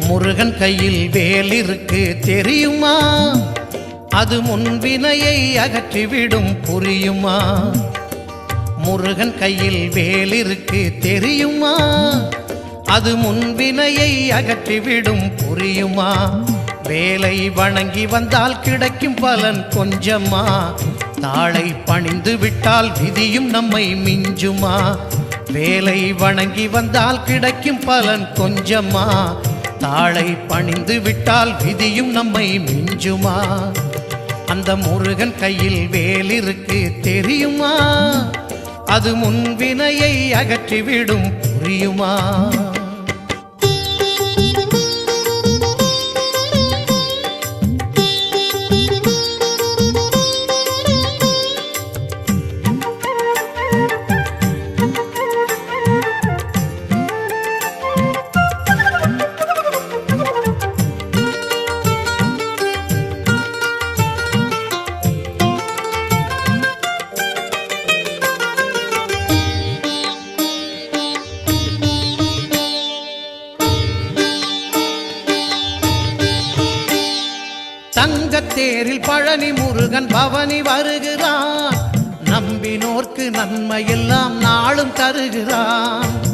முருகன் கையில் வேல் இருக்கு தெரியுமா? அது முன்வினையை அகற்றிவிடும் புரியுமா? முருகன் கையில் வேல் இருக்கு தெரியுமா? அது முன்வினையை அகற்றிவிடும் புரியுமா? வேலை வணங்கி வந்தால் கிடைக்கும் பலன் கொஞ்சமா? தாளை பணிந்து விட்டால் விதியும் நம்மை மிஞ்சுமா? வேலை வணங்கி வந்தால் கிடைக்கும் பலன் கொஞ்சமா? தாளை பணிந்து விட்டால் விதியும் நம்மை மிஞ்சுமா? அந்த முருகன் கையில் வேல் இருக்கு தெரியுமா? அது முன்வினையை அகற்றிவிடும் புரியுமா? தங்கத்தேரில் பழனி முருகன் பவனி வருகிறான். நம்பினோர்க்கு நன்மையெல்லாம் நாளும் தருகிறான்.